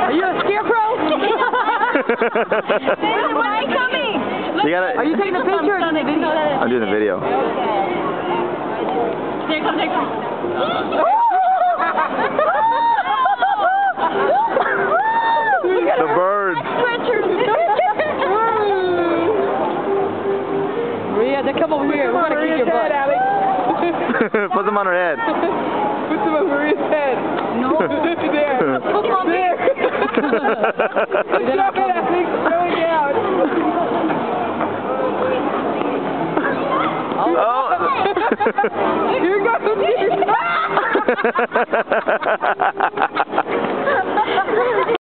Are you a scarecrow? When are you coming? Are you taking a picture or doing a video? I'm doing the video. Here, come take one. The birds. Maria, they come over here. We're gonna kick your butt. Put them on her head. Put them on Maria's head. No. There. Come on, There. Stop it, I think it's going out. Oh. Here goes.